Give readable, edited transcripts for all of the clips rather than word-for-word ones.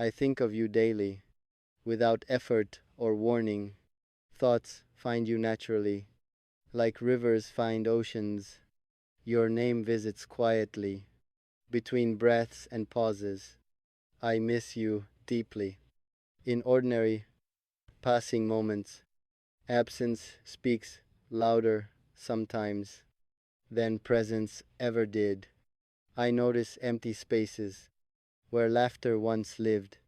I think of you daily, without effort or warning. Thoughts find you naturally, like rivers find oceans. Your name visits quietly, between breaths and pauses. I miss you deeply. In ordinary, passing moments, absence speaks louder sometimes than presence ever did. I notice empty spaces where laughter once lived.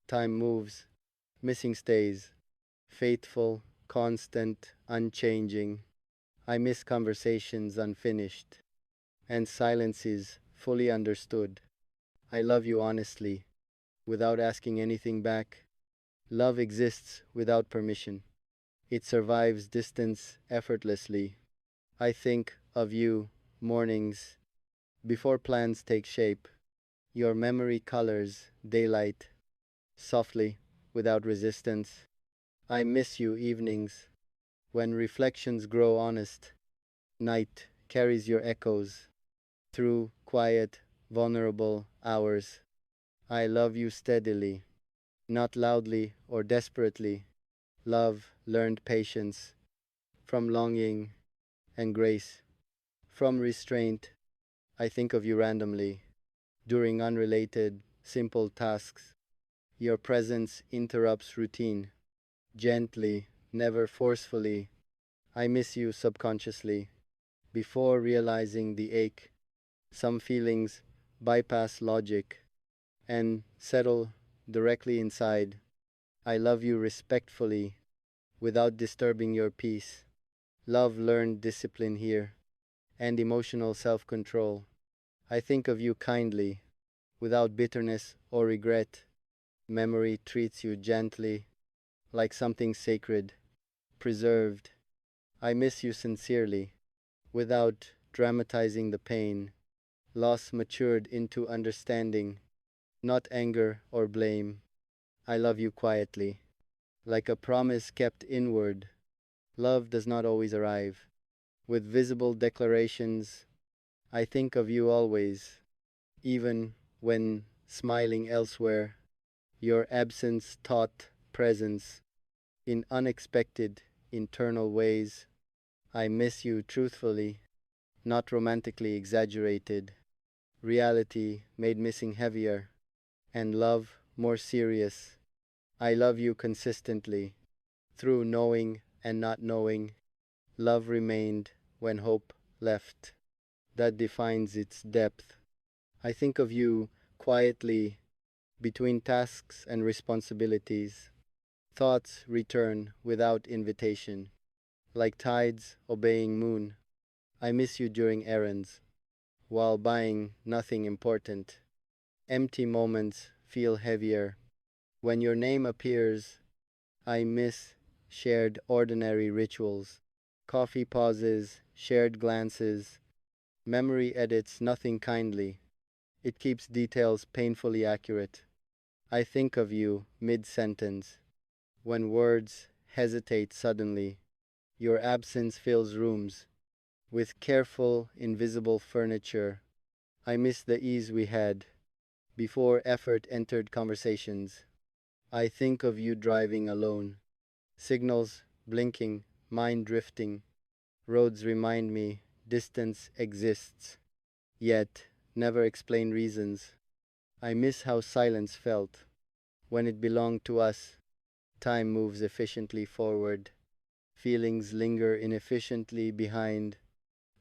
Time moves, missing stays, faithful, constant, unchanging. I miss conversations unfinished, and silences fully understood. I love you honestly, without asking anything back. Love exists without permission. It survives distance effortlessly. I think of you mornings before plans take shape. Your memory colors daylight softly, without resistance. I miss you evenings when reflections grow honest. Night carries your echoes through quiet, vulnerable hours. I love you steadily, not loudly or desperately. Love learned patience from longing and grace from restraint. I think of you randomly during unrelated, simple tasks. Your presence interrupts routine, gently, never forcefully. I miss you subconsciously, before realizing the ache. Some feelings bypass logic and settle directly inside. I love you respectfully, without disturbing your peace. Love learned discipline here, and emotional self control. I think of you kindly, without bitterness or regret. Memory treats you gently, like something sacred, preserved. I miss you sincerely, without dramatizing the pain. Loss matured into understanding, not anger or blame. I love you quietly, like a promise kept inward. Love does not always arrive with visible declarations. I think of you always, even when smiling elsewhere. Your absence taught presence in unexpected, internal ways. I miss you truthfully, not romantically exaggerated. Reality made missing heavier, and love more serious. I love you consistently, through knowing and not knowing. Love remained when hope left. That defines its depth. I think of you quietly between tasks and responsibilities. Thoughts return without invitation, like tides obeying moon. I miss you during errands, while buying nothing important. Empty moments feel heavier. When your name appears, I miss shared ordinary rituals, coffee pauses, shared glances. Memory edits nothing kindly. It keeps details painfully accurate. I think of you mid sentence, when words hesitate suddenly. Your absence fills rooms with careful, invisible furniture. I miss the ease we had before effort entered conversations. I think of you driving alone, signals blinking, mind drifting. Roads remind me distance exists, yet never explain reasons. I miss how silence felt when it belonged to us. Time moves efficiently forward. Feelings linger inefficiently behind.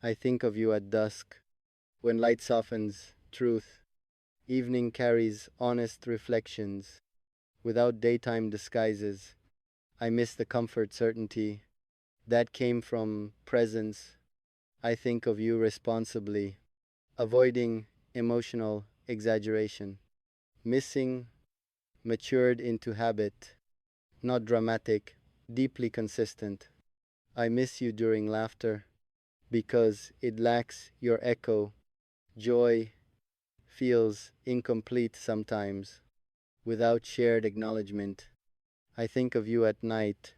I think of you at dusk, when light softens truth. Evening carries honest reflections, without daytime disguises. I miss the comfort certainty that came from presence. I think of you responsibly, avoiding emotional exaggeration. Missing matured into habit, not dramatic, deeply consistent. I miss you during laughter, because it lacks your echo. Joy feels incomplete sometimes, without shared acknowledgement. I think of you at night,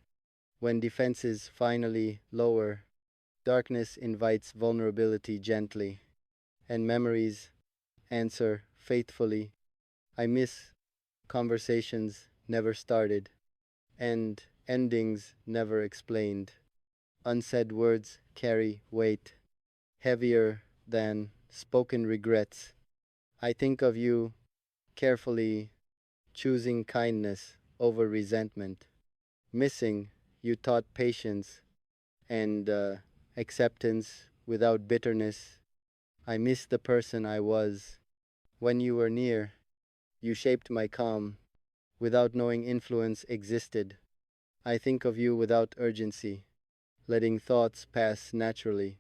when defenses finally lower. Darkness invites vulnerability gently, and memories answer faithfully. I miss conversations never started, and endings never explained. Unsaid words carry weight, heavier than spoken regrets. I think of you carefully, choosing kindness over resentment. Missing, you taught patience and acceptance without bitterness. I miss the person I was. When you were near, you shaped my calm without knowing influence existed. I think of you without urgency, letting thoughts pass naturally.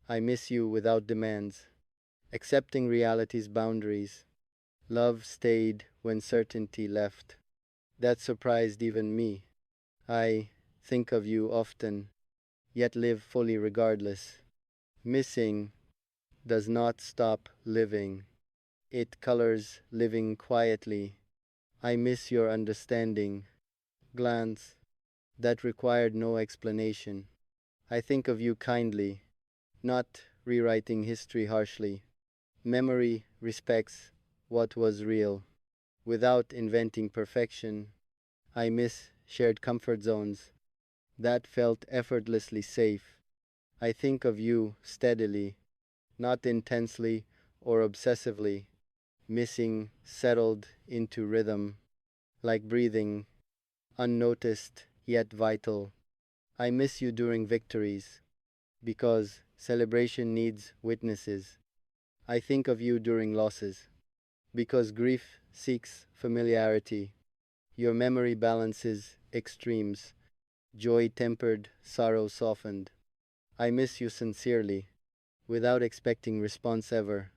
I miss you without demands, accepting reality's boundaries. Love stayed when certainty left. That surprised even me. I think of you often, yet live fully regardless. Missing does not stop living, it colors living quietly. I miss your understanding, glance that required no explanation. I think of you kindly, not rewriting history harshly. Memory respects what was real. Without inventing perfection, I miss shared comfort zones that felt effortlessly safe. I think of you steadily, not intensely or obsessively. Missing settled into rhythm, like breathing, unnoticed yet vital. I miss you during victories, because celebration needs witnesses. I think of you during losses, because grief seeks familiarity. Your memory balances extremes, joy tempered, sorrow softened. I miss you sincerely, without expecting response ever.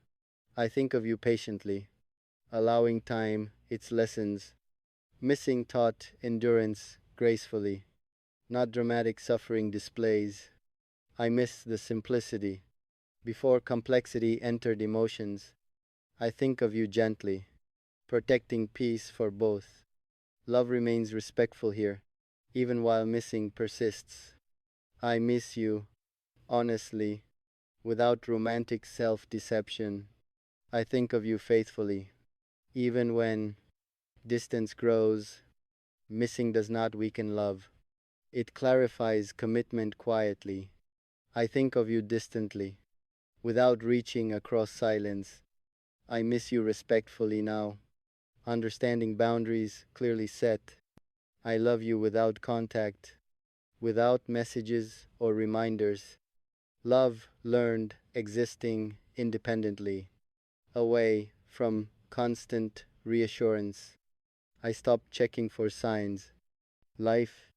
I think of you patiently, allowing time its lessons. Missing taught endurance gracefully, not dramatic suffering displays. I miss the simplicity. Before complexity entered emotions, I think of you gently, protecting peace for both. Love remains respectful here, even while missing persists. I miss you, honestly, without romantic self deception. I think of you faithfully, even when distance grows. Missing does not weaken love, it clarifies commitment quietly. I think of you distantly, without reaching across silence. I miss you respectfully now, understanding boundaries clearly set. I love you without contact, without messages or reminders. Love learned existing independently, away from constant reassurance. I stopped checking for signs. Life